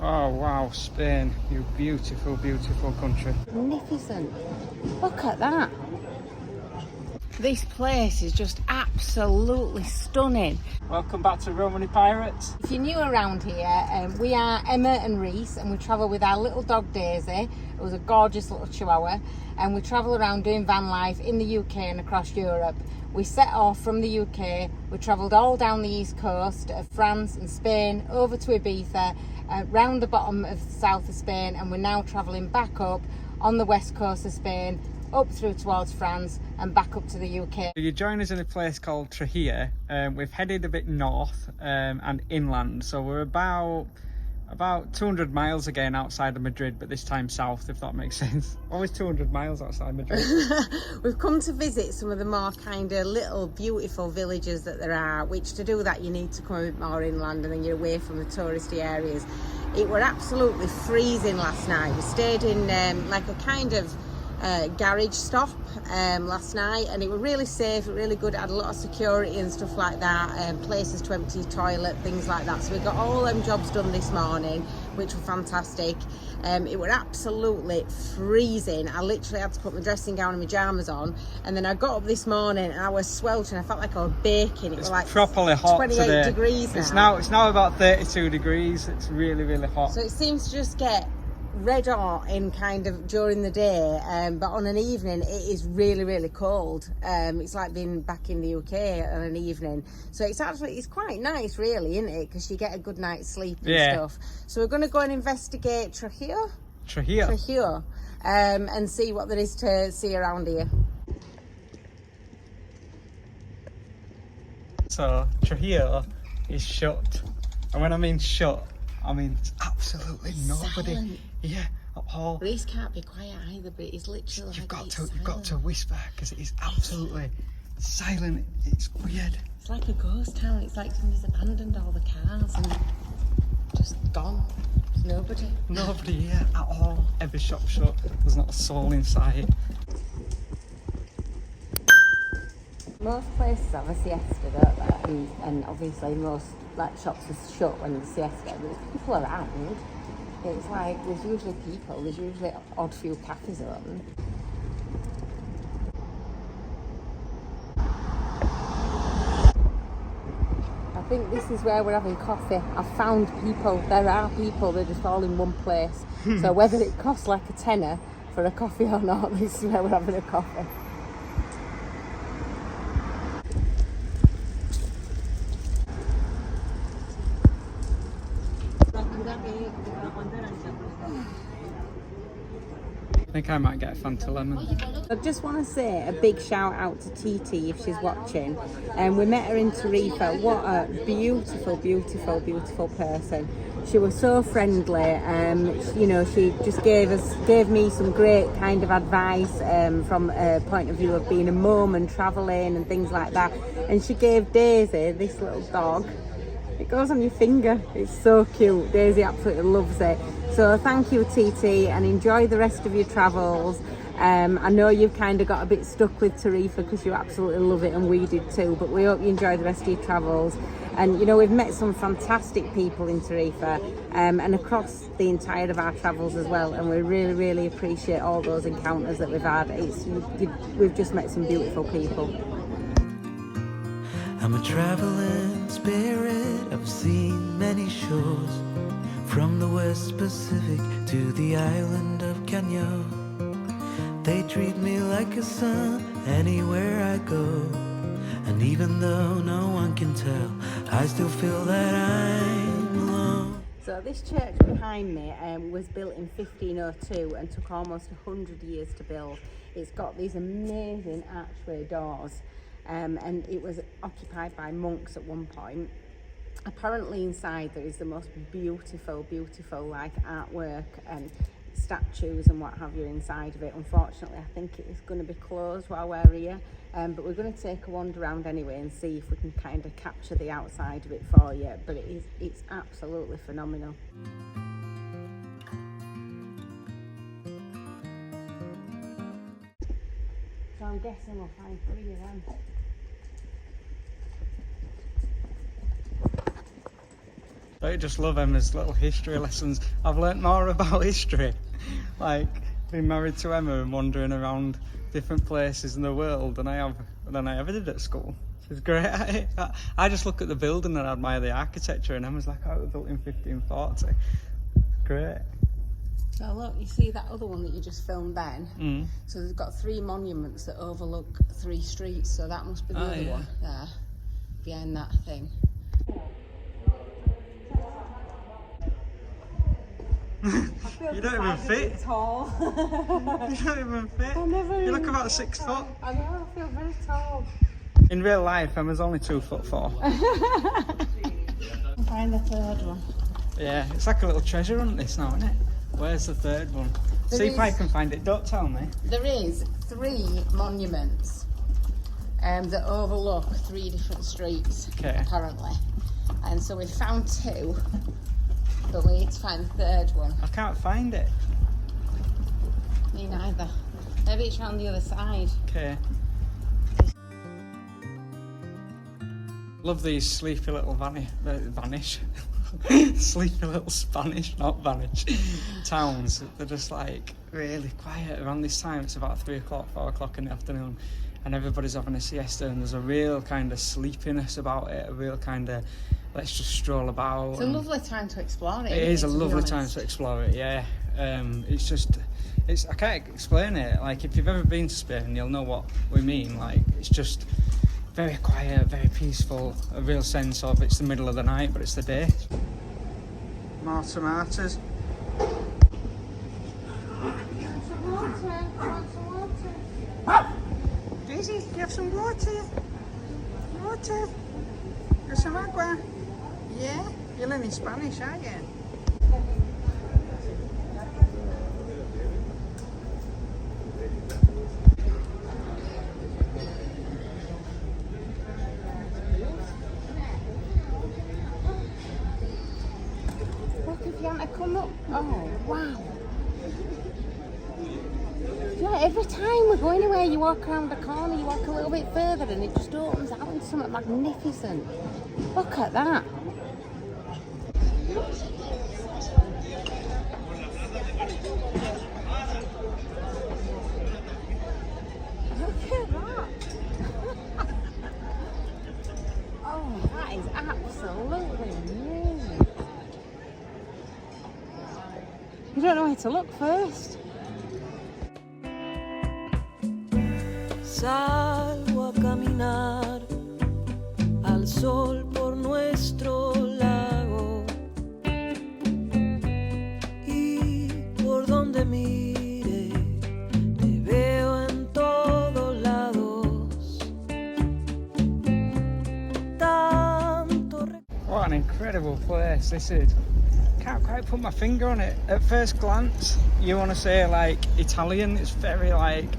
Oh wow, Spain, you beautiful, beautiful country. Magnificent. Look at that. This place is just absolutely stunning. Welcome back to Romany Pirates. If you're new around here, we are Emma and Reese, and we travel with our little dog Daisy. It was a gorgeous little chihuahua, and we travel around doing van life in the UK and across Europe. We set off from the UK, we travelled all down the east coast of France and Spain, over to Ibiza, round the bottom of the south of Spain, and we're now travelling back up on the west coast of Spain, up through towards France and back up to the UK. You join us in a place called Trujillo. We've headed a bit north and inland, so we're about 200 miles again outside of Madrid, but this time south, if that makes sense. Always 200 miles outside Madrid. We've come to visit some of the more kind of little beautiful villages that there are, which to do that you need to come a bit more inland and then you're away from the touristy areas. It were absolutely freezing last night. We stayed in like a kind of garage stop last night, and it was really safe, really good. It had a lot of security and stuff like that, places to empty your toilet, things like that. So we got all them jobs done this morning, which were fantastic. It was absolutely freezing. I literally had to put my dressing gown and my pyjamas on, and then I got up this morning and I was sweltering. I felt like I was baking. It was like properly hot 28 today. degrees now. It's now about 32 degrees. It's really, really hot. So it seems to just get red hot in kind of during the day, but on an evening it is really, really cold. It's like being back in the UK on an evening. So it's quite nice, really, isn't it? Because you get a good night's sleep and stuff. So we're going to go and investigate Trujillo, and see what there is to see around here. So Trujillo is shut, and when I mean shut, I mean absolutely nobody. Silent. Yeah, at all. Reese can't be quiet either, but it's literally You've like got to whisper, because it is absolutely silent. It's weird. it's like a ghost town. It's like somebody's abandoned all the cars and just gone. There's nobody. Nobody here at all. Every shop shut. There's not a soul in sight. Most places have a siesta, don't they? And obviously most like shops are shut when it's siesta. There's people around. It's like there's usually people. There's usually odd few cafes open. I think this is where we're having coffee. I've found people. There are people. They're just all in one place. So whether it costs like a tenner for a coffee or not, this is where we're having a coffee. I think I might get a Fanta lemon. I just want to say a big shout out to TT if she's watching. We met her in Tarifa. What a beautiful, beautiful, beautiful person. She was so friendly. She just gave me some great kind of advice from a point of view of being a mum and travelling and things like that. And she gave Daisy, this little dog. It goes on your finger. It's so cute. Daisy absolutely loves it. So thank you, TT, and enjoy the rest of your travels. I know you've kind of got a bit stuck with Tarifa because you absolutely love it, and we did too, but we hope you enjoy the rest of your travels. And we've met some fantastic people in Tarifa and across the entire of our travels as well, and we really, really appreciate all those encounters that we've had. We've just met some beautiful people. I'm a traveling spirit, I've seen many shores, from the West Pacific to the island of Kenya. They treat me like a son anywhere I go, and even though no one can tell, I still feel that I'm alone. So this church behind me was built in 1502 and took almost 100 years to build. It's got these amazing archway doors. And it was occupied by monks at one point. Apparently inside there is the most beautiful, beautiful like artwork and statues and what have you inside of it. Unfortunately, I think it is going to be closed while we're here, but we're going to take a wander around anyway and see if we can kind of capture the outside of it for you. But it's absolutely phenomenal. So I'm guessing we'll find 3 of them. I just love Emma's little history lessons. I've learnt more about history, like being married to Emma and wandering around different places in the world than I ever did at school. She's great at it. I just look at the building and admire the architecture, and Emma's like, oh, it was built in 1540. Great. So look, you see that other one that you just filmed then? So they've got 3 monuments that overlook 3 streets, so that must be the other one there, behind that thing. You don't even fit. Tall. You don't even fit. You look about 6 foot. I know, I feel very tall. In real life, Emma's only 2'4". Find the third one. Yeah, it's like a little treasure hunt this now, isn't it? Where's the third one? See if I can find it. Don't tell me. There is 3 monuments that overlook 3 different streets, apparently. And so we found 2, but we need to find the third one. I can't find it. Me neither. Maybe it's around the other side. Okay. Love these sleepy little vanish. Sleepy little Spanish, not vanish, towns. They're just like really quiet around this time. It's about 3 o'clock, 4 o'clock in the afternoon, and everybody's having a siesta, and there's a real kind of sleepiness about it, a real kind of let's just stroll about. It's a lovely time to explore it. It is a lovely time to explore it, yeah. I can't explain it. Like, if you've ever been to Spain, you'll know what we mean. Like, it's just very quiet, very peaceful, a real sense of it's the middle of the night, but it's the day. More tomatoes. Daisy, do you have some water? Water? Got some agua? Yeah? You're learning Spanish, aren't you? Come up. Oh, wow. Yeah, every time we go anywhere, you walk around the corner, you walk a little bit further, and it just opens out into something magnificent. Look at that. Look at that. Oh, that is absolutely amazing. You don't know where to look first. Salgo a caminar al sol por nuestro lago y por donde mire te veo en todos lados. What an incredible place this is. Can't quite put my finger on it. At first glance, you want to say like Italian. It's very like,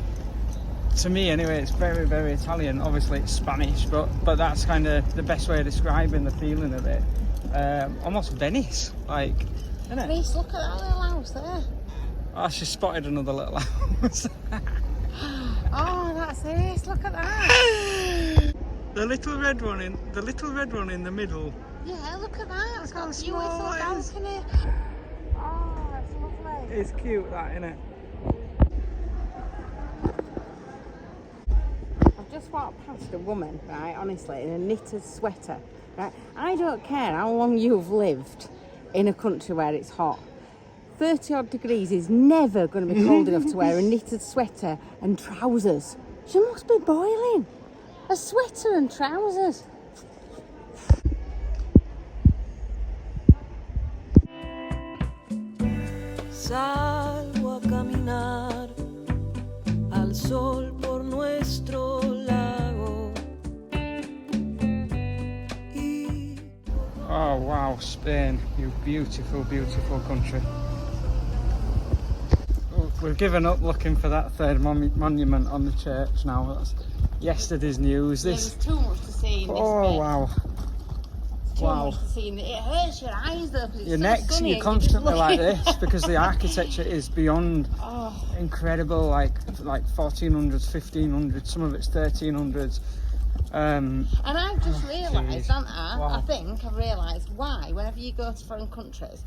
to me anyway, it's very, very Italian. Obviously it's Spanish, but that's kind of the best way of describing the feeling of it. Almost Venice, like, isn't it? Reece, look at that little house there. Oh, she spotted another little house. Oh, that's it. Look at that. The little red one in the middle. Yeah, look at that. It's got a how beautiful small it is. balcony. Oh, that's lovely. It's cute, that, isn't it? I've just walked past a woman, right, honestly, in a knitted sweater, right? I don't care how long you've lived in a country where it's hot. 30 odd degrees is never going to be cold enough to wear a knitted sweater and trousers. She must be boiling. A sweater and trousers. Salgo a caminar al sol por nuestro lago. Oh wow, Spain, you beautiful, beautiful country. We've given up looking for that third monument on the church now. That's yesterday's news. There's too much to see in this Oh bit. wow. Too much to see. It hurts your eyes though, because it's Your so neck, sunny you're and constantly just like looking- this because the architecture is beyond incredible, like 1400s, 1500s, some of it's 1300s. And I've just realised, haven't I? Wow. I think I've realised why, whenever you go to foreign countries,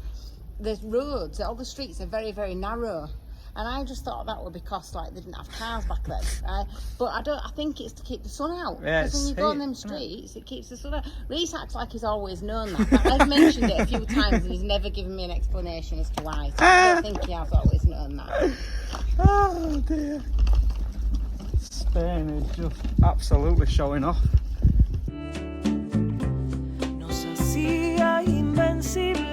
the roads, all the streets are very, very narrow. And I just thought that would be because like they didn't have cars back then, right? But I think it's to keep the sun out. Yeah, Because when you go on heat, them isn't it? streets, it keeps the sun out. Reese acts like he's always known that. But I've mentioned it a few times and he's never given me an explanation as to why. So I don't think he has always known that. Oh dear. Spain is just absolutely showing off. Nos hacía invencibles.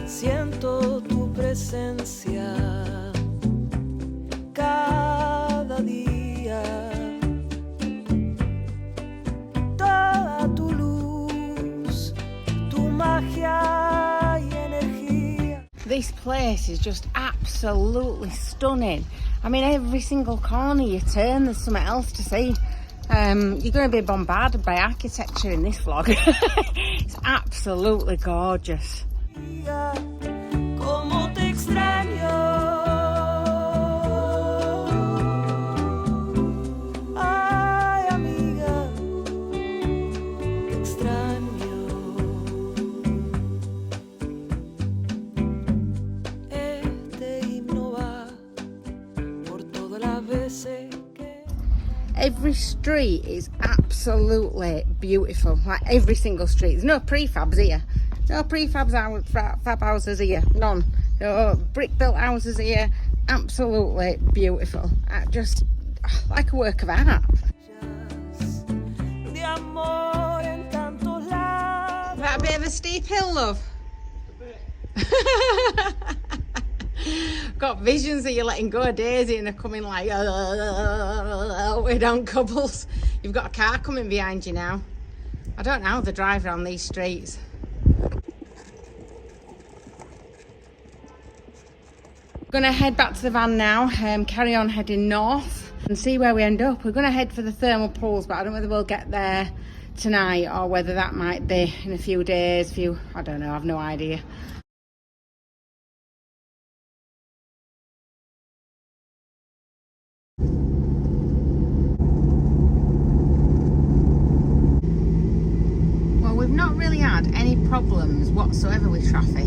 Siento tu presencia cada día. Toda tu luz, tu magia y energía. This place is just absolutely stunning. I mean, every single corner you turn, there's something else to see. You're going to be bombarded by architecture in this vlog. It's absolutely gorgeous. Como te extraño. Ay, amiga, te extraño. Este himno va por todas las veces que. Every street is absolutely beautiful. Like every single street. There's no prefabs here. No prefab houses here. None. No brick built houses here. Absolutely beautiful. Just like a work of art. De amor en tantos lados. That a bit of a steep hill, love? Got visions of you letting go of Daisy and they're coming like way down cobbles. You've got a car coming behind you now. I don't know how they drive around these streets. We're going to head back to the van now, carry on heading north and see where we end up. We're going to head for the thermal pools, but I don't know whether we'll get there tonight or whether that might be in a few days, I don't know, I've no idea. Well, we've not really had any problems whatsoever with traffic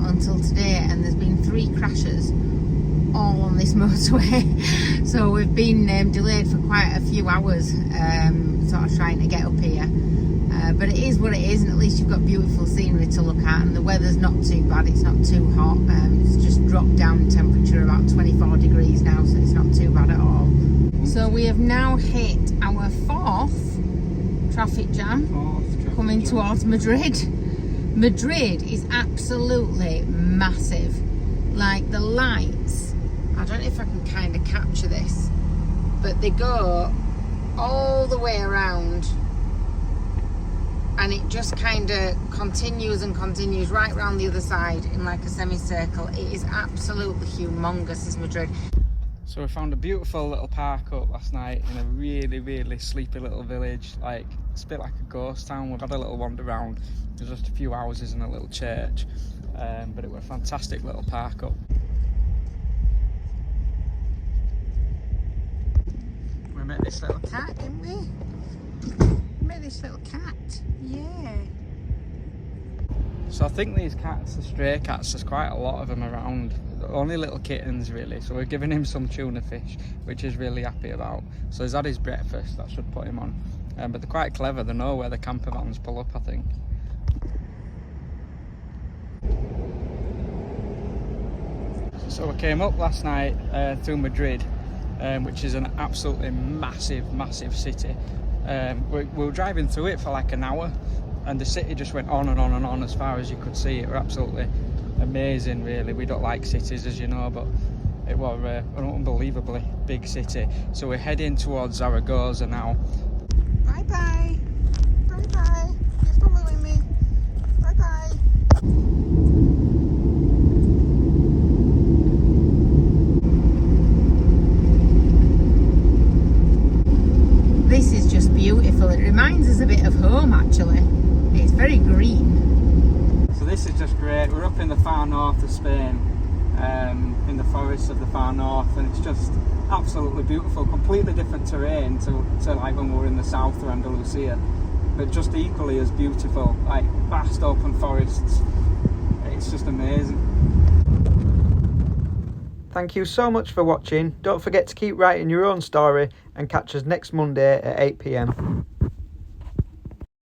until today, and there's been 3 crashes all on this motorway. So we've been delayed for quite a few hours sort of trying to get up here, but it is what it is, and at least you've got beautiful scenery to look at, and the weather's not too bad. It's not too hot. It's just dropped down in temperature about 24 degrees now, so it's not too bad at all. So we have now hit our 4th traffic jam coming towards Madrid. Madrid is absolutely massive. Like the lights, I don't know if I can kind of capture this, but they go all the way around and it just kind of continues and continues right round the other side in like a semicircle. It is absolutely humongous, this Madrid. So we found a beautiful little park up last night in a really, really sleepy little village. Like, it's a bit like a ghost town. We've had a little wander around. There's just a few houses and a little church. But it was a fantastic little park up. We met this little cat, didn't we? We met this little cat, yeah. So I think these cats are stray cats. There's quite a lot of them around. They're only little kittens really, so we're giving him some tuna fish, which he's really happy about. So he's had his breakfast, that should put him on. But they're quite clever. They know where the camper vans pull up, I think. So we came up last night through Madrid, which is an absolutely massive, massive city. We were driving through it for like an hour, and the city just went on and on and on as far as you could see. It was absolutely amazing, really. We don't like cities, as you know, but it was an unbelievably big city. So we're heading towards Zaragoza now. Bye bye. Bye bye. You're following me. Bye bye. This is just beautiful. It reminds us a bit of home, actually. It's very green. So this is just great. We're up in the far north of Spain, in the forests of the far north, and it's just absolutely beautiful. Completely different terrain to like when we were in the south or Andalusia, but just equally as beautiful. Like vast open forests. It's just amazing. Thank you so much for watching. Don't forget to keep writing your own story and catch us next Monday at 8 p.m.